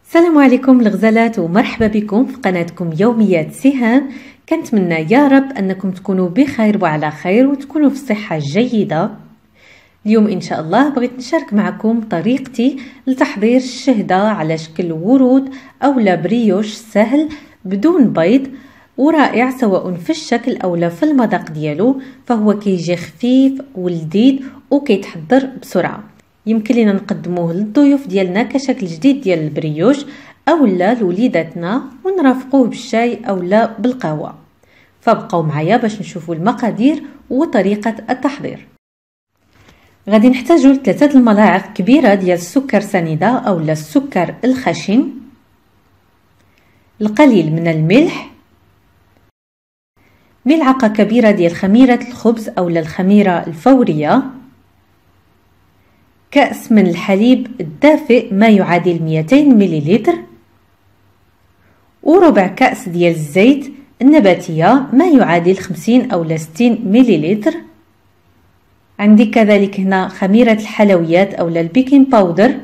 السلام عليكم الغزالات ومرحبا بكم في قناتكم يوميات سهام. كنتمنى يا رب أنكم تكونوا بخير وعلى خير وتكونوا في صحة جيدة. اليوم إن شاء الله بغيت نشارك معكم طريقتي لتحضير الشهدة على شكل ورود أو لا بريوش سهل بدون بيض ورائع سواء في الشكل أو لا في المذاق ديالو، فهو كيجي خفيف ولذيذ وكيتحضر بسرعة. يمكن لنا نقدموه للضيوف ديالنا كشكل جديد ديال البريوش او لا لوليداتنا ونرافقوه بالشاي او لا بالقهوه. فبقوا معايا باش نشوفوا المقادير وطريقه التحضير. غادي نحتاجوا 3 الملاعق كبيره ديال السكر سنيده او لا السكر الخشن، القليل من الملح، ملعقه كبيره ديال خميره الخبز او لا الخميره الفوريه، كأس من الحليب الدافئ ما يعادل 200 مليلتر، وربع كأس ديال الزيت النباتية ما يعادل 50 أو 60 مليلتر. عندي كذلك هنا خميرة الحلويات أو البيكين باودر.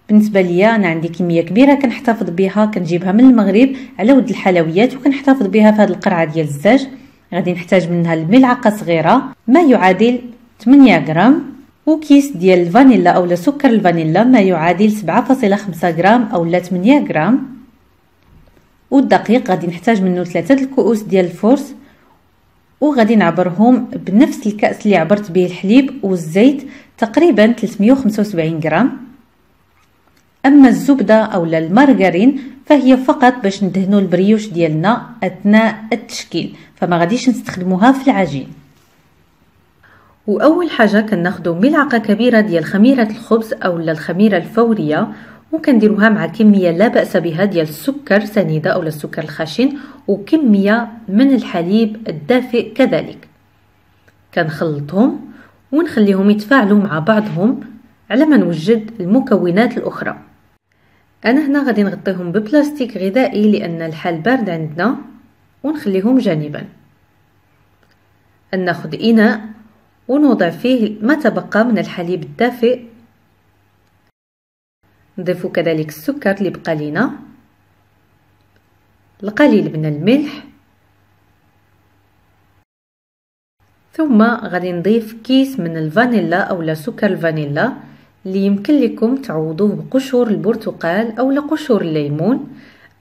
بالنسبة لي أنا عندي كمية كبيرة كنحتفظ بها، كنجيبها من المغرب على ود الحلويات وكنحتفظ بها في هذه القرعة ديال الزاج. غادي نحتاج منها الملعقة صغيرة ما يعادل 8 غرام، وكيس ديال الفانيلا او سكر الفانيلا ما يعادل 7.5 غرام او 8 غرام، والدقيق غادي نحتاج منه 3 الكؤوس ديال الفرص، وغادي نعبرهم بنفس الكأس اللي عبرت به الحليب والزيت تقريبا 375 غرام. اما الزبده او المارغرين فهي فقط باش ندهنوا البريوش ديالنا اثناء التشكيل، فما غاديش نستخدموها في العجين. واول حاجه كناخذوا ملعقه كبيره ديال خميره الخبز او الخميره الفوريه، وكنديروها مع كميه لا باس بها ديال السكر سنيده او السكر الخشن، وكميه من الحليب الدافئ كذلك. كنخلطهم ونخليهم يتفاعلوا مع بعضهم على ما نوجد المكونات الاخرى. انا هنا غادي نغطيهم ببلاستيك غذائي لان الحال بارد عندنا، ونخليهم جانبا. ناخذ اناء ونوضع فيه ما تبقى من الحليب الدافئ، نضيف كذلك السكر اللي بقى لينا، القليل من الملح، ثم غادي نضيف كيس من الفانيلا او لا سكر الفانيلا اللي يمكن لكم تعوضوه بقشور البرتقال او لا قشور الليمون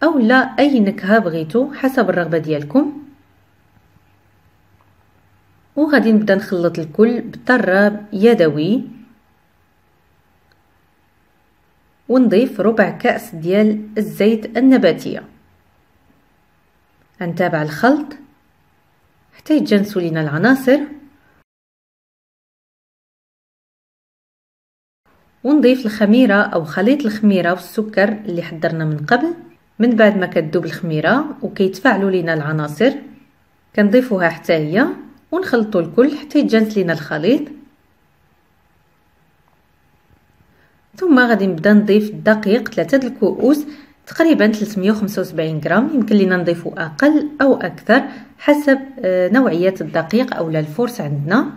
او لا اي نكهه بغيتو حسب الرغبه ديالكم. وغادي نبدا نخلط الكل بطراب يدوي، ونضيف ربع كأس ديال الزيت النباتية. نتابع الخلط حتى يتجانسوا لينا العناصر، ونضيف الخميرة او خليط الخميرة والسكر اللي حضرنا من قبل. من بعد ما كتذوب الخميرة وكيتفاعلوا لينا العناصر كنضيفوها حتى هي ونخلطوا الكل حتى يتجانس لينا الخليط. ثم غادي نبدا نضيف الدقيق 3 الكؤوس تقريبا 375 غرام، يمكن لينا نضيفوا اقل او اكثر حسب نوعيه الدقيق او الفرص عندنا.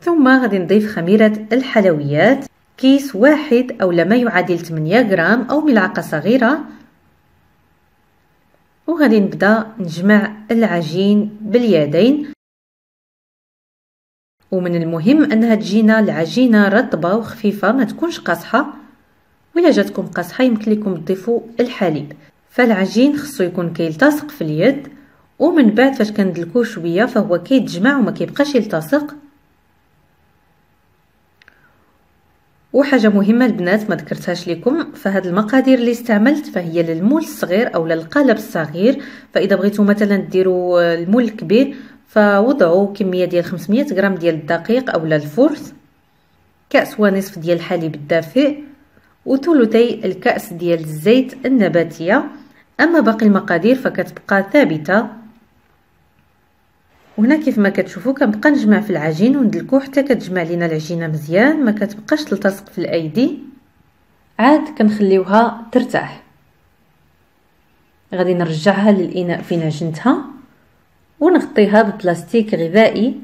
ثم غادي نضيف خميره الحلويات كيس واحد او ما يعادل 8 غرام او ملعقه صغيره، وغادي نبدا نجمع العجين باليدين. ومن المهم انها تجينا العجينه رطبه وخفيفه ما تكونش قاصحه، ولا جاتكم قاصحه يمكن لكم تضيفوا الحليب. فالعجين خصو يكون كيلتصق في اليد، ومن بعد فاش كندلكوه شويه فهو كيتجمع وما كيبقاش يلتصق. وحاجه مهمه البنات ما ذكرتهاش لكم، فهاد المقادير اللي استعملت فهي للمول الصغير او للقالب الصغير. فاذا بغيتوا مثلا ديروا المول الكبير فوضعوا كميه ديال 500 غرام ديال الدقيق او الفرص، كأس ونصف ديال الحليب الدافئ، وثلثي الكأس ديال الزيت النباتيه. اما باقي المقادير فكتبقى ثابته. وهنا كيف ما كتشوفوا كنبقى نجمع في العجين وندلكو حتى كتجمع لينا العجينه مزيان ما كتبقاش تلتصق في الايدي. عاد كنخليوها ترتاح. غادي نرجعها للاناء فين عجنتها ونغطيها ببلاستيك غذائي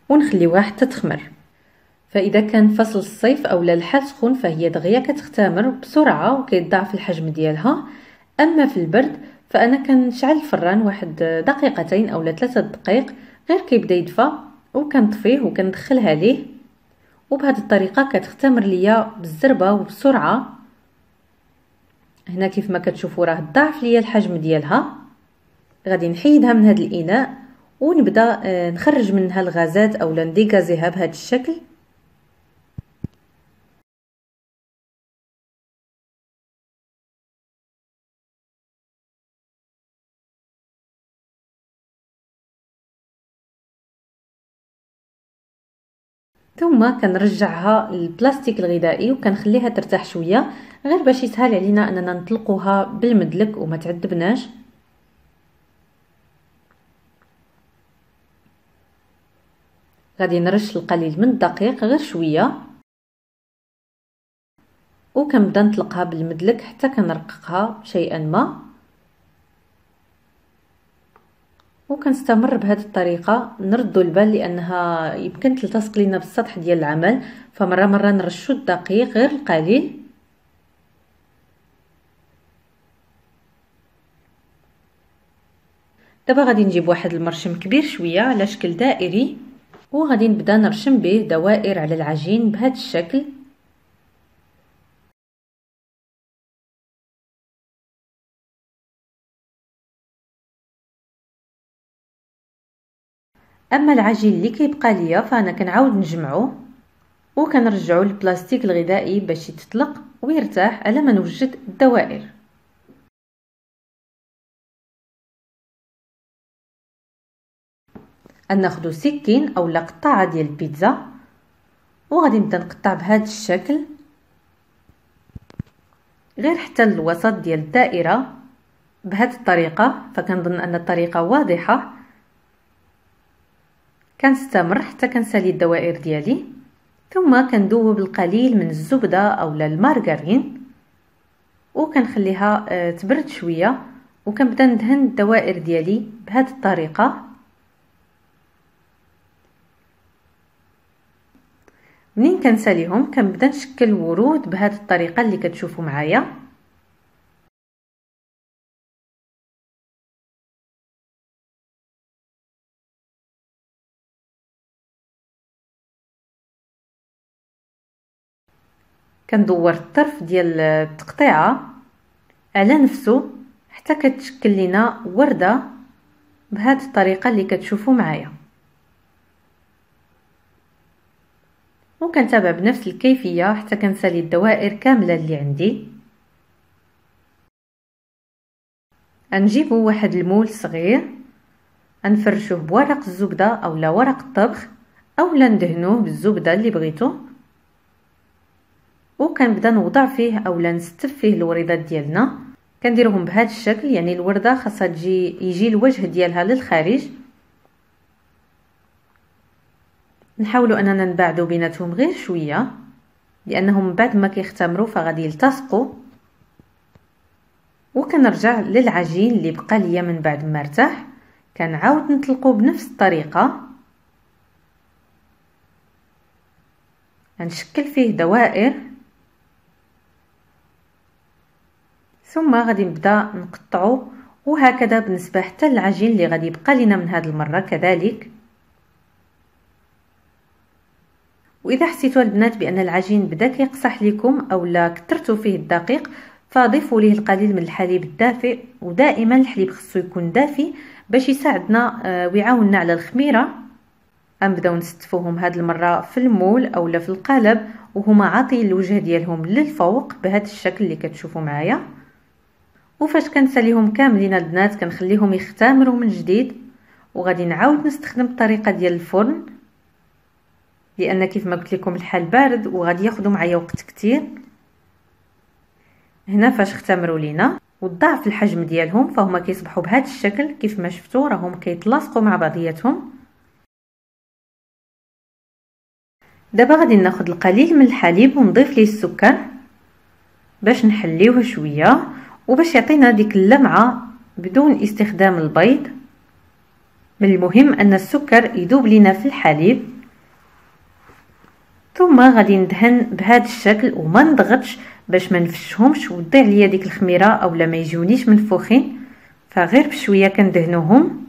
ونخليوها حتى تخمر. فاذا كان فصل الصيف اولا الحال سخون فهي دغيا كتختمر بسرعه وكيتضاعف الحجم ديالها. اما في البرد فانا كنشعل الفران واحد دقيقتين اولا 3 دقائق غير كيبدا يدفى وكنطفيه وكندخلها ليه، وبهذه الطريقه كتختمر ليا بالزربه وبسرعه. هنا كيف ما كتشوفوا راه ضاعف ليا الحجم ديالها. غادي نحيدها من هذا الاناء ونبدا نخرج منها الغازات اولا نديغازيها بهذا الشكل. ثم كنرجعها للبلاستيك الغذائي وكنخليها ترتاح شويه غير باش يسهل علينا اننا نطلقوها بالمدلك وما تعذبناش. غادي نرش القليل من الدقيق غير شويه وكنبدا نطلقها بالمدلك حتى كنرققها شيئا ما، وكنستمر بهذه الطريقه نردوا البال لانها يمكن تلتصق لينا بالسطح ديال العمل، فمره مره نرشوا الدقيق غير القليل. دابا غادي نجيب واحد المرشم كبير شويه على شكل دائري وغادي نبدا نرشم به دوائر على العجين بهذا الشكل. اما العجين اللي كيبقى ليا فانا كنعاود نجمعه وكنرجعه للبلاستيك الغذائي باش يتطلق ويرتاح على ما نوجد الدوائر. ناخذ سكين اولا قطعه ديال البيتزا وغادي نبدا نقطع بهذا الشكل غير حتى الوسط ديال الدائره بهذه الطريقه. فكنظن ان الطريقه واضحه. كنستمر حتى كنسالي الدوائر ديالي، ثم كندوب القليل من الزبده اولا المارغرين وكنخليها تبرد شويه وكنبدا ندهن الدوائر ديالي بهذه الطريقه. منين كنساليهم كنبدا نشكل ورود بهذه الطريقه اللي كتشوفوا معايا. كندور الطرف ديال التقطيعه على نفسه حتى كتشكل لنا ورده بهذه الطريقه اللي كتشوفوا معايا، وكنتابع بنفس الكيفيه حتى كنسالي الدوائر كامله اللي عندي. نجيبو واحد المول صغير نفرشوه بورق الزبده اولا ورق الطبخ اولا ندهنوه بالزبده اللي بغيتو، وكنبدا نوضع فيه اولا نستف فيه الوريضات ديالنا. كنديرهم بهذا الشكل، يعني الورده خاصها يجي الوجه ديالها للخارج. نحاولوا اننا نبعدوا بيناتهم غير شويه لانهم بعد ما كيختمروا فغادي يلتصقوا. وكنرجع للعجين اللي بقى ليا من بعد ما ارتاح كنعاود نطلقه بنفس الطريقه، نشكل فيه دوائر ثم غادي نبدا نقطعه، وهكذا بالنسبه حتى للعجين اللي غادي يبقى لنا من هذه المره كذلك. واذا حسيتوا البنات بان العجين بدا كيقصح لكم اولا كثرتوا فيه الدقيق فضيفوا ليه القليل من الحليب الدافئ، ودائما الحليب خصو يكون دافي باش يساعدنا ويعاوننا على الخميره. غنبداو نستفوهم هذه المره في المول اولا في القالب وهما عاطيين الوجه ديالهم للفوق بهذا الشكل اللي كتشوفوا معايا. وفاش كنساليهم كاملين البنات كنخليهم يختمروا من جديد، وغادي نعاود نستخدم الطريقه ديال الفرن لان كيف ما قلت لكم الحال بارد وغادي ياخذوا معايا وقت كتير. هنا فاش اختمروا لينا وضاعف الحجم ديالهم فهما كيصبحوا بهذا الشكل كيف ما شفتوا راهم كيتلاصقوا مع بعضياتهم. دابا غادي ناخذ القليل من الحليب ونضيف ليه السكر باش نحليوه شويه وباش يعطينا ديك اللمعه بدون استخدام البيض. من المهم ان السكر يذوب لينا في الحليب، ثم غادي ندهن بهذا الشكل وما نضغطش باش ما نفشهمش وتضيع ليا ديك الخميره اولا ما يجونيش منفوخين، فغير بشويه كندهنوهم.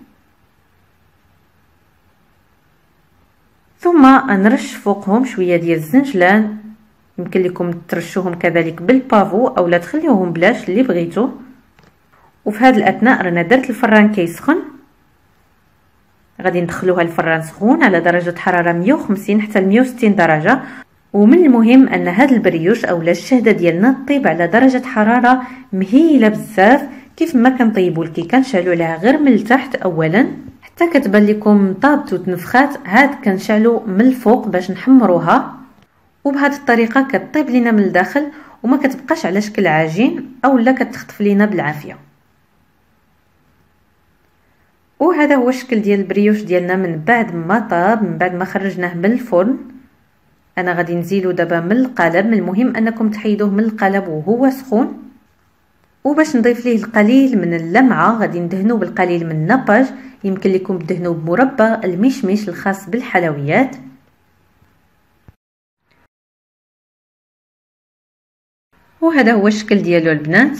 ثم نرش فوقهم شويه ديال الزنجلان، يمكن لكم ترشوهم كذلك بالبافو اولا تخليوهم بلاش اللي بغيتو. وفي هذا الاثناء رانا درت الفران كيسخن، غادي ندخلوها الفران سخون على درجه حراره 150 حتى 160 درجه. ومن المهم ان هذا البريوش اولا الشهده ديالنا طيب على درجه حراره مهيله بزاف، كيف ما كنطيبوا الكيكه نشعلوا عليها غير من التحت اولا حتى كتبان لكم طابت وتنفخات، عاد كنشعلوا من الفوق باش نحمروها، وبهذه الطريقه كطيب لينا من الداخل وما كتبقاش على شكل عجين اولا كتخطف لينا بالعافيه. وهذا هو الشكل ديال البريوش ديالنا من بعد ما طاب، من بعد ما خرجناه من الفرن. انا غادي نزيلو دابا من القالب، من المهم انكم تحيدوه من القالب وهو سخون. وباش نضيف ليه القليل من اللمعه غادي ندهنو بالقليل من النباج، يمكن لكم تدهنوا بمربى المشمش الخاص بالحلويات. وهذا هو الشكل ديالو البنات.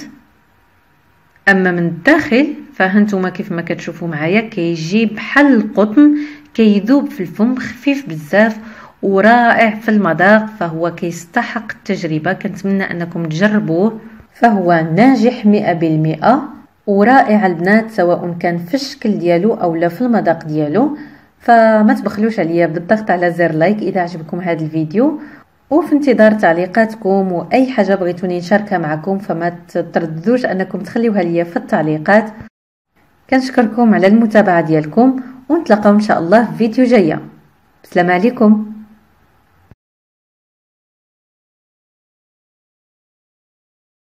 اما من الداخل فهانتوما كيف ما كتشوفوا معايا كيجي بحال القطن، كيذوب في الفم، خفيف بزاف ورائع في المذاق، فهو كيستحق التجربه. كنتمنى انكم تجربوه، فهو ناجح 100% ورائع البنات، سواء كان في الشكل ديالو او لا في المذاق ديالو. فما تبخلوش عليا بالضغط على زر لايك اذا عجبكم هذا الفيديو، وفي انتظار تعليقاتكم واي حاجه بغيتوني نشاركها معكم فما ترددوش انكم تخليوها ليا في التعليقات. كنشكركم على المتابعه ديالكم، ونتلاقاو ان شاء الله في فيديو جايه. السلام عليكم.